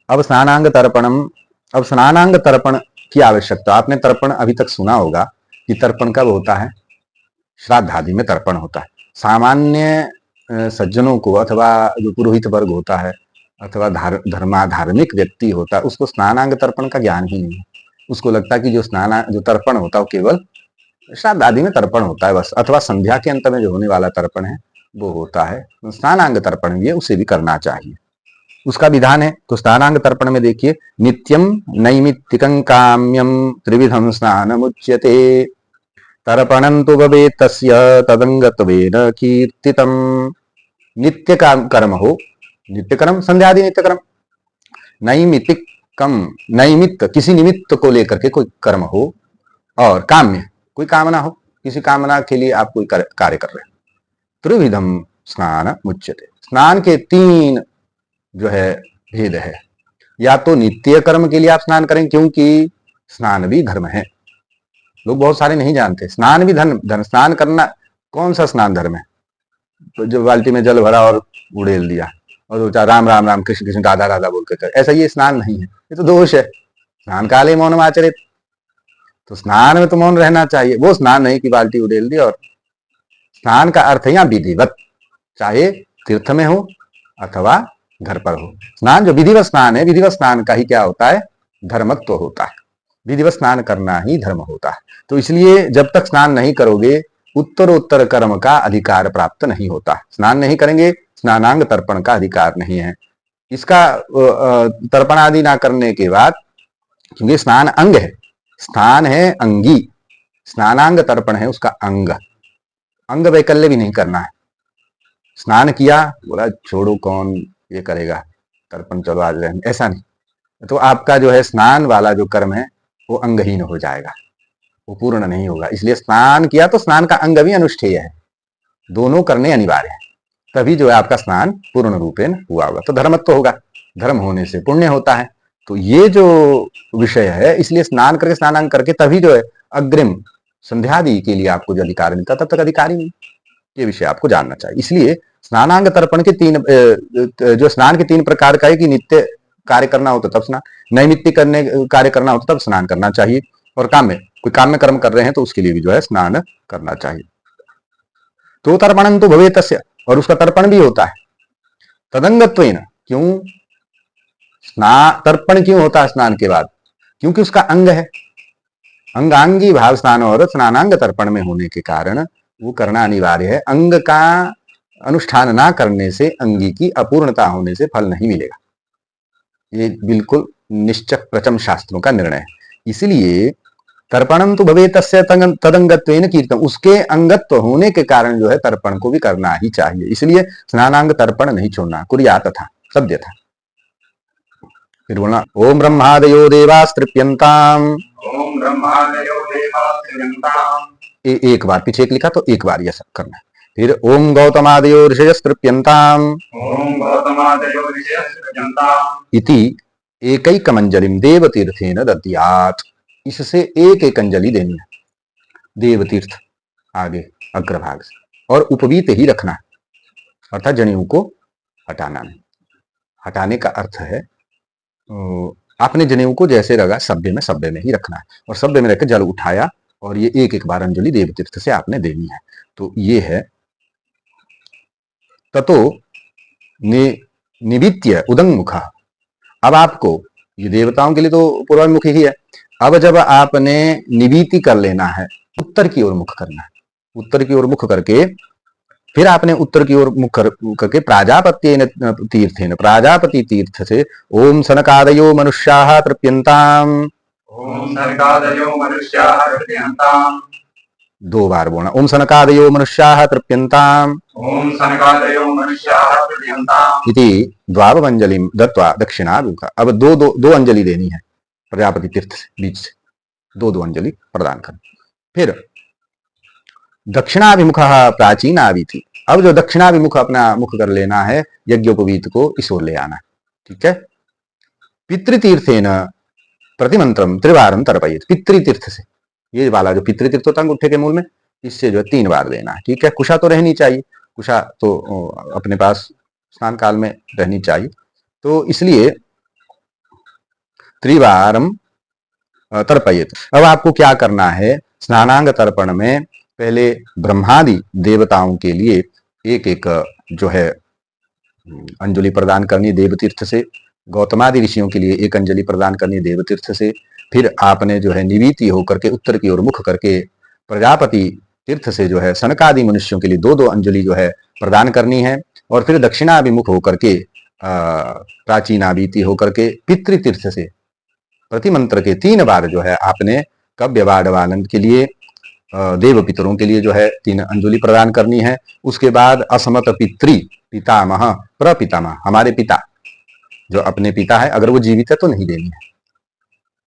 अब स्नानांग तर्पणम, अब स्नानांग तर्पण की आवश्यकता। आपने तर्पण अभी तक सुना होगा कि तर्पण कब होता है, श्राद्ध आदि में तर्पण होता है। सामान्य सज्जनों को अथवा जो पुरोहित वर्ग होता है अथवा धार्मिक व्यक्ति होता है उसको स्नानांग तर्पण का ज्ञान ही नहीं है। उसको लगता है कि जो तर्पण होता है वो केवल श्राद्ध आदि में तर्पण होता है बस, अथवा संध्या के अंत में जो होने वाला तर्पण है वो होता है। स्नानांग तर्पण भी है, उसे भी करना चाहिए, उसका विधान है। तो स्नानांग तर्पण में देखिए, नित्यम नैमित्तिकं काम्यम त्रिविधम स्नानमुच्यते तर्पणं तु भवेत् तस्य तदंगत्वेन कीर्तितम। नित्य कर्म हो, नित्य कर्म संध्यादि नित्य कर्म, नैमित्तिकम नैमित्त किसी निमित्त को लेकर के कोई कर्म हो, और काम्य कोई कामना हो, किसी कामना के लिए आप कोई कार्य कर रहे हैं। त्रिविधम स्नान मुच्यते, स्नान के तीन जो है भेद है। या तो नित्य कर्म के लिए आप स्नान करें, क्योंकि स्नान भी धर्म है, लोग बहुत सारे नहीं जानते। स्नान भी धर्म, स्नान करना, कौन सा स्नान धर्म है? तो जो बाल्टी में जल भरा और उड़ेल दिया और सोचा राम राम राम कृष्ण कृष्ण राधा राधा बोल के कर, ऐसा ये स्नान नहीं है, ये तो दोष है। स्नान काले मौनम आचरित, तो स्नान में तो मौन रहना चाहिए। वो स्नान नहीं कि बाल्टी उड़ेल दी। और स्नान का अर्थ है यहाँ विधिवत, चाहे तीर्थ में हो अथवा घर पर हो। स्नान जो विधिवत स्नान है, विधिवत स्नान का ही क्या होता है? धर्मत्व होता है। विधिवत स्नान करना ही धर्म होता है। तो इसलिए जब तक स्नान नहीं करोगे उत्तरोत्तर कर्म का अधिकार प्राप्त नहीं होता। स्नान नहीं करेंगे, स्नानांग तर्पण का अधिकार नहीं है। इसका तर्पण आदि ना करने के बाद, क्योंकि स्नान अंग है, स्नान है अंगी, स्नानांग तर्पण है उसका अंग। अंग वैकल्य भी नहीं करना है। स्नान किया, बोला छोड़ो कौन ये करेगा, तर्पण चलो आज रहेंगे, ऐसा नहीं। तो आपका जो है स्नान वाला जो कर्म है वो अंगहीन हो जाएगा, वो पूर्ण नहीं होगा। इसलिए स्नान किया तो स्नान का अंग भी अनुष्ठेय है, दोनों करने अनिवार्य है, तभी जो है आपका स्नान पूर्ण रूपेण हुआ होगा। तो धर्मत्व होगा, धर्म होने से पुण्य होता है। तो ये जो विषय है, इसलिए स्नान करके स्नानांग करके तभी जो है अग्रिम संध्यादि के लिए आपको जो अधिकार मिलता, तब तक अधिकार ही नहीं। ये विषय आपको जानना चाहिए। इसलिए स्नानांग तर्पण के जो स्नान के तीन प्रकार का है कि नित्य कार्य करना हो तो तब स्नान, नैमित्तिक करने कार्य करना हो तो तब स्नान करना चाहिए, और कोई काम्य कर्म कर रहे हैं तो उसके लिए भी जो है स्नान करना चाहिए। तो तर्पणं तो भवे तस्य, और उसका तर्पण भी होता है तदंगत्वेन। क्यों तर्पण क्यों होता है स्नान के बाद? क्योंकि उसका अंग है, अंगांगी भाव स्नान और स्नानांग तर्पण में होने के कारण वो करना अनिवार्य है। अंग का अनुष्ठान ना करने से अंगी की अपूर्णता होने से फल नहीं मिलेगा, ये बिल्कुल निश्चक प्रचम शास्त्रों का निर्णय है। इसलिए तर्पणम तो भवे तस्य तदंगत्वेन कीर्तन, उसके अंगत्व होने के कारण जो है तर्पण को भी करना ही चाहिए। इसलिए स्नानांग तर्पण नहीं छोड़ना, कुर्यात था सद्य था। फिर बोलना ओम ब्रह्मादयो देवास्तृप्यन्ताम, ओम ब्रह्मादयो देवास्तृप्यन्ताम, एक बार पीछे एक लिखा तो एक बार यह सब करना है। फिर ओम गौतमादयो ऋषयस्तृप्यन्ताम, ओम गौतमादयो ऋषयस्तृप्यन्ताम इति एकैकमंजलिम देवतीर्थेन दद्यात्, इससे एक एक अंजलि देनी है देवतीर्थ आगे अग्रभाग से, और उपवीत ही रखना, अर्थात जनेऊ को हटाना नहीं। हटाने का अर्थ है आपने जनेऊ को जैसे रखा सभ्य में ही रखना है, और सभ्य में रखकर जल उठाया और ये एक एक बार अंजलि देवतीर्थ से आपने देनी है। तो ये है ततो निवित्य उदंगमुखा। अब आपको ये देवताओं के लिए तो पूर्वाभिमुखी ही है। अब जब आपने निवीति कर लेना है, उत्तर की ओर मुख करना है, उत्तर की ओर मुख करके फिर आपने उत्तर की ओर मुख करके प्राजापत्य तीर्थेन, प्राजापति तीर्थ से ओम सनकादयो मनुष्याः तृप्यन्ताम, ओम सनकादयो मनुष्याः तृप्यन्ताम, दो बार बोलना ओम सनकादयो मनुष्याः तृप्यन्ताम, ओम सनकादयो मनुष्याः तृप्यन्ताम इति द्वावंजलिम दत्वा दक्षिणाभिमुखा। अब दो अंजलि देनी है प्रजापति तीर्थ से, बीच से दो अंजलि प्रदान कर। फिर दक्षिणाभिमुख प्राचीनाविधि, अब जो दक्षिणाभिमुख अपना मुख कर लेना है, यज्ञोपवीत को इस ओर ले आना, ठीक है। पितृतीर्थेन प्रतिमंत्रम त्रिवारम तर्पयेत, पितृतीर्थ से, ये वाला जो पितृतीर्थ होता है अंगूठे के मूल में, इससे जो है 3 बार देना है, ठीक है। कुशा तो रहनी चाहिए, कुशा तो अपने पास स्नान काल में रहनी चाहिए। तो इसलिए त्रिवारम तर्पयेत। अब आपको क्या करना है, स्नानांग तर्पण में पहले ब्रह्मादि देवताओं के लिए एक एक जो है अंजलि प्रदान करनी देवतीर्थ से, गौतमादि ऋषियों के लिए एक अंजलि प्रदान करनी देवतीर्थ से, फिर आपने जो है निवीति होकर के उत्तर की ओर मुख करके प्रजापति तीर्थ से जो है सनकादि मनुष्यों के लिए दो दो अंजलि जो है प्रदान करनी है, और फिर दक्षिणाभिमुख होकर के प्राचीनावीति होकर के पितृतीर्थ से प्रति मंत्र के 3 बार जो है आपने कव्य वाडवानंद के लिए देव पितरों के लिए जो है 3 अंजलि प्रदान करनी है। उसके बाद असमत पितृ पितामह प्रपितामह, हमारे पिता जो अपने पिता है, अगर वो जीवित है तो नहीं देनी है,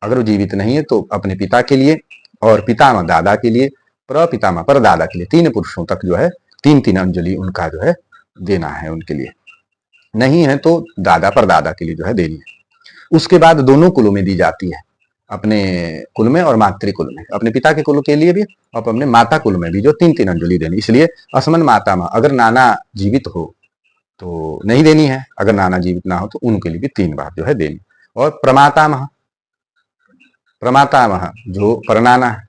अगर वो जीवित नहीं है तो अपने पिता के लिए, और पितामह दादा के लिए, प्रपितामह पर दादा के लिए, 3 पुरुषों तक जो है 3-3 अंजलि उनका जो है देना है उनके लिए, नहीं है तो दादा पर दादा के लिए जो है देनी है। उसके बाद दोनों कुलों में दी जाती है, अपने कुल में और मातृकुल में, अपने पिता के कुल के लिए भी और अपने माता कुल में भी जो 3-3 अंजलि देनी। इसलिए असमन माता में अगर नाना जीवित हो तो नहीं देनी है, अगर नाना जीवित ना हो तो उनके लिए भी 3 बार जो है देनी। और प्रमातामह, प्रमातामह जो परनाना है,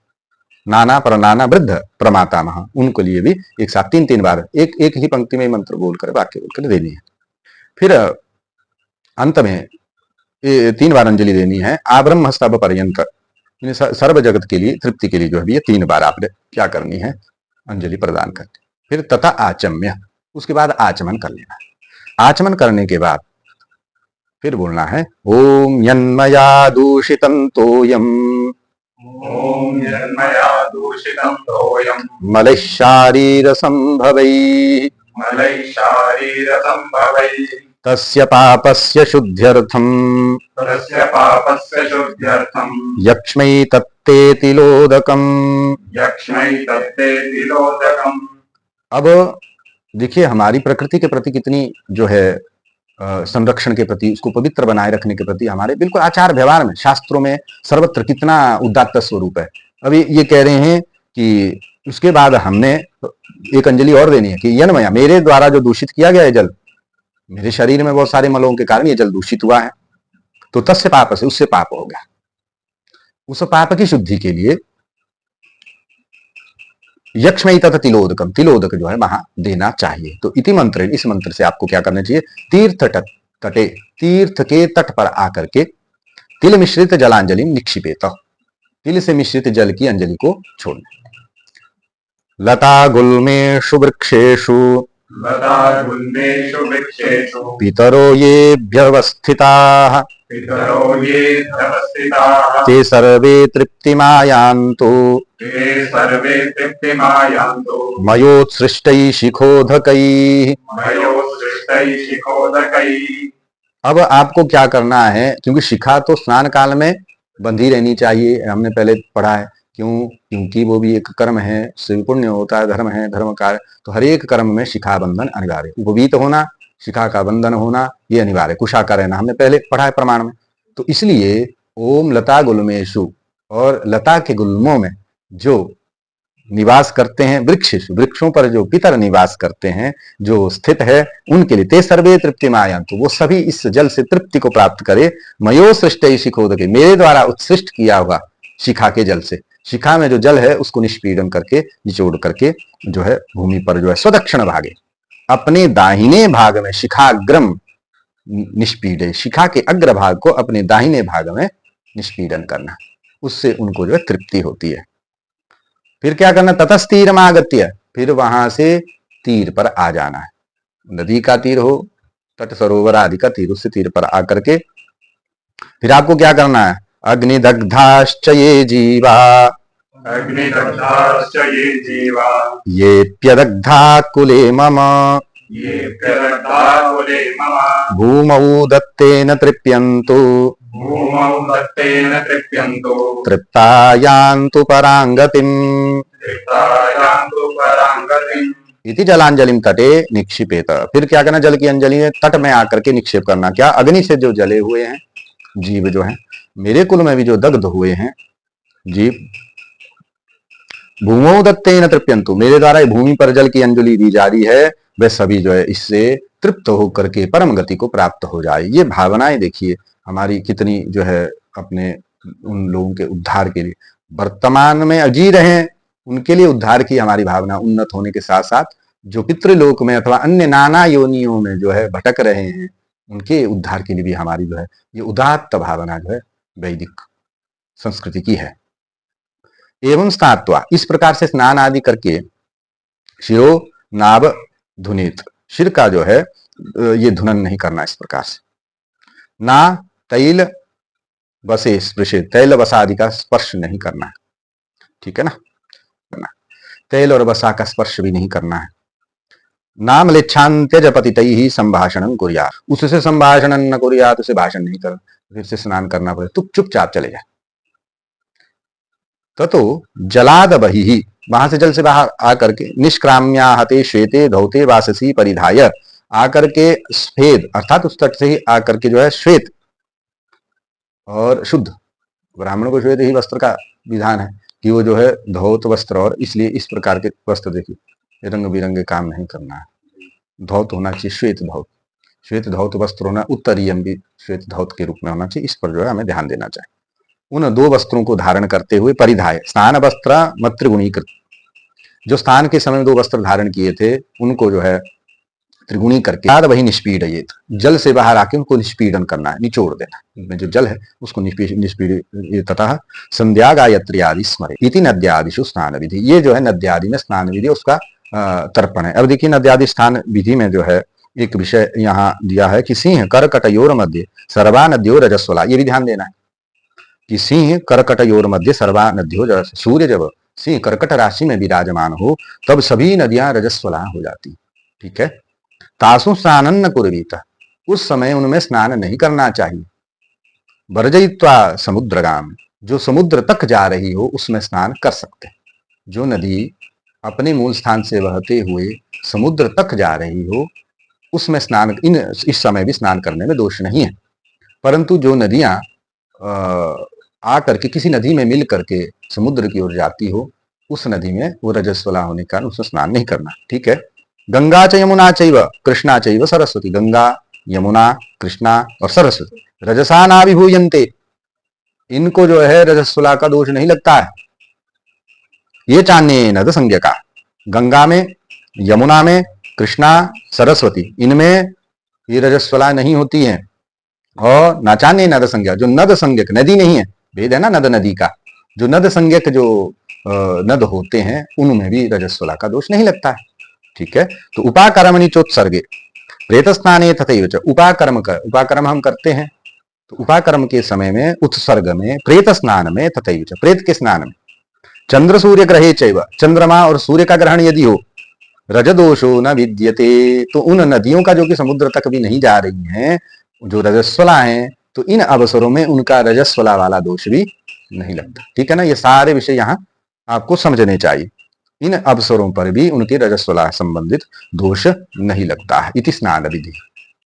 नाना परनाना वृद्ध प्रमातामह, उनके लिए भी एक साथ 3-3 बार एक एक ही पंक्ति में मंत्र बोलकर वाक्य बोलकर देनी है। फिर अंत में 3 बार अंजलि देनी है। आब्रह्म स्तभ पर्यंत, सर्व जगत के लिए तृप्ति के लिए जो है ये 3 बार आपने क्या करनी है, अंजलि प्रदान करनी। फिर तथा आचम्य, उसके बाद आचमन कर लेना। आचमन करने के बाद फिर बोलना है ओम यन्मया दूषितं तोयम, ओम यन्मया दूषितं तोयम मलैः शारीर संभवैः, मलैः शारीर संभवैः, तस्य पापस्य शुद्ध्यर्थम, तस्य पापस्य शुद्ध्यर्थम, यक्ष्मै तत्ते तिलोदकम। यक्ष्मै तत्ते तिलोदकम। अब देखिए हमारी प्रकृति के प्रति कितनी जो है संरक्षण के प्रति, उसको पवित्र बनाए रखने के प्रति हमारे बिल्कुल आचार व्यवहार में, शास्त्रों में सर्वत्र कितना उदात्त स्वरूप है। अभी ये कह रहे हैं कि उसके बाद हमने एक अंजलि और देनी है कि यन्मया, मेरे द्वारा जो दूषित किया गया है जल, मेरे शरीर में बहुत सारे मलों के कारण ये जल दूषित हुआ है, तो तस्य पाप से, उससे पाप हो गया। उस पाप की शुद्धि के लिए यक्ष्मै तथा तिलोदकम, तिलोदक जो है वहां देना चाहिए। तो इति मंत्र, इस मंत्र से आपको क्या करना चाहिए, तीर्थ तटे, तीर्थ के तट पर आकर के तिल मिश्रित जलांजलि निक्षिपेत, तिल से मिश्रित जल की अंजलि को छोड़ना। लता गुल्मेषु वृक्षेषु, लता गुल्मेषु वृक्षेषु, पितरो ये व्यवस्थिताः, पितरो ये व्यवस्थिताः, ते सर्वे तृप्तिमायान्तु, ते सर्वे तृप्तिमायान्तु, मयोत्सृष्टैः शिखोधकैः। मयोत्सृष्टैः शिखोदकैः। अब आपको क्या करना है, क्योंकि शिखा तो स्नान काल में बंधी रहनी चाहिए, हमने पहले पढ़ा है, क्यों, क्योंकि वो भी एक कर्म है, उससे भी पुण्य होता है, धर्म है, धर्म कार्य, तो हर एक कर्म में शिखा बंधन अनिवार्य, उपवीत होना, शिखा का बंधन होना ये अनिवार्य, कुशा का रहना हमने पहले पढ़ा है प्रमाण में। तो इसलिए ओम लता गुल्मेषु, और लता के गुल्मों में जो निवास करते हैं, वृक्षेषु, वृक्षों पर जो पितर निवास करते हैं, जो स्थित है, उनके लिए ते सर्वे तृप्तिमायन्तु, वो सभी इस जल से तृप्ति को प्राप्त करे। मयो सृष्ट शिखोदके, मेरे द्वारा उत्सृष्ट किया हुआ शिखा के जल से, शिखा में जो जल है उसको निष्पीडन करके, निचोड़ करके जो है भूमि पर जो है स्वदक्षिण भागे, अपने दाहिने भाग में शिखाग्रम निष्पीडे, शिखा के अग्र भाग को अपने दाहिने भाग में निष्पीडन करना, उससे उनको जो है तृप्ति होती है। फिर क्या करना, ततस्तीरमागत्य, फिर वहां से तीर पर आ जाना है, नदी का तीर हो, तट सरोवर आदि का तीर, उससे तीर पर आकर के फिर आपको क्या करना है, अग्निदग्धाश्च ये जीवा, अग्निदग्धाश्च ये जीवा, येऽप्यदग्धा कुले मम, येऽप्यदग्धा कुले मम, भूमौ दत्तेन तृप्यन्तु, भूमौ दत्तेन तृप्यन्तु, तृप्ता यान्तु पराङ्गतिम्, तृप्ता यान्तु पराङ्गतिम्। इति जलांजलिम तटे निक्षिपेत। फिर क्या करना, जल की अंजलि में तट में आकर के निक्षेप करना। क्या, अग्नि से जो जले हुए हैं जीव जो हैं, मेरे कुल में भी जो दग्ध हुए हैं जीव, भूमौ दत्तेन तृप्यन्तु, मेरे द्वारा भूमि पर जल की अंजलि दी जा रही है, वे सभी जो है इससे तृप्त होकर के परम गति को प्राप्त हो जाए। ये भावनाएं देखिए हमारी कितनी जो है अपने उन लोगों के उद्धार के लिए, वर्तमान में जी रहे हैं उनके लिए उद्धार की हमारी भावना उन्नत होने के साथ साथ जो पितृलोक में अथवा अन्य नाना योनियों में जो है भटक रहे हैं उनके उद्धार के लिए भी हमारी जो है ये उदात्त भावना जो है वैदिक संस्कृति की है। एवं स्नात्वा, इस प्रकार से स्नान आदि करके शिरो नाभ धुनीत, शिर का जो है ये धुनन नहीं करना इस प्रकार से। ना तैल बसे स्पृशे, तैल बसा आदि का स्पर्श नहीं करना है, ठीक है ना, तैल और बसा का स्पर्श भी नहीं करना है। नाम लेच्छान्त्यज पतितैहि संभाषणं कुर्यात्, उससे संभाषण न कुर्यात्, उसे भाषण नहीं कर, फिर से स्नान करना पड़े तो चुपचाप चले जाए। ततो जलाद बहिः, वहां से जल से बाहर आकर के निष्क्राम्या हते श्वेते धौते वाससी परिधाय, आकर के स्वेद अर्थात उस तट से ही आकर के जो है श्वेत और शुद्ध, ब्राह्मण को श्वेत ही वस्त्र का विधान है कि वो जो है धौत वस्त्र, और इसलिए इस प्रकार के वस्त्र देखिए रंग बिरंगे काम नहीं करना है, धौत होना चाहिए श्वेत धौत, श्वेत धौत वस्त्र होना, उत्तरीयम भी श्वेत धौत के रूप में होना चाहिए, इस पर जो है हमें ध्यान देना चाहिए। उन दो वस्त्रों को धारण करते हुए परिधाय, स्नान वस्त्र मत्रिगुणीकृत, जो स्नान के समय दो वस्त्र धारण किए थे उनको जो है त्रिगुणी करके वही निष्पीडयेत, जल से बाहर आके उनको निष्पीडन करना है, निचोड़ देना, उनमें जो जल है उसको निष्पीड तथा संध्या गायत्री आदि स्मरे इति नद्यादिषु स्नान विधि, ये जो है नद्यादि में स्नान विधि उसका तर्पण है। अब देखिए नद्यादि स्नान विधि में जो है एक विषय यहाँ दिया है कि सिंह करकटयोर मध्य सर्वा नद्यो रजस्वला, ये भी ध्यान देना है कि सिंह करकटयोर मध्य सर्वा नद्यो रजस, सूर्य जब सिंह कर्कट राशि में विराजमान हो तब सभी नदियां रजस्वला हो जाती, ठीक है। तासु स्नान न कुर्वीत, उस समय उनमें स्नान नहीं करना चाहिए। वर्जयित्वा समुद्रगाम, जो समुद्र तक जा रही हो उसमें स्नान कर सकते हैं, जो नदी अपने मूल स्थान से बहते हुए समुद्र तक जा रही हो उसमें स्नान इस समय भी स्नान करने में दोष नहीं है। परंतु जो नदियां आकर के किसी नदी में मिल करके समुद्र की ओर जाती हो उस नदी में वो रजस्वला होने के कारण उसमें स्नान नहीं करना, ठीक है। गंगा च यमुना चैव कृष्णा चैव सरस्वती, गंगा यमुना कृष्णा और सरस्वती रजसा नाभिभूयन्ते, इनको जो है रजस्वला का दोष नहीं लगता है। ये चान्य नद संज्ञा का, गंगा में यमुना में कृष्णा सरस्वती इनमें ये रजस्वला नहीं होती है, और नाचान्य नद संज्ञा, जो नद संज्ञक नदी नहीं है, भेद है ना नद नदी का, जो नद संज्ञक जो नद होते हैं उनमें भी रजस्वला का दोष नहीं लगता है, ठीक है। तो उपाकर्मणि चोत्सर्गे प्रेत स्नाने तथैव च, उपाकर्म हम करते हैं तो उपाकर्म के समय में उत्सर्ग में प्रेत स्नान में तथैव च, प्रेत के स्नान में चंद्र सूर्य ग्रहे चैव, चंद्रमा और सूर्य का ग्रहण यदि हो रजदोषो न विद्यते, तो उन नदियों का जो कि समुद्र तक भी नहीं जा रही हैं जो रजस्वला हैं, तो इन अवसरों में उनका रजस्वला वाला दोष भी नहीं लगता, ठीक है ना। ये सारे विषय यहाँ आपको समझने चाहिए, इन अवसरों पर भी उनके रजस्वला संबंधित दोष नहीं लगता है। इति स्नान विधि।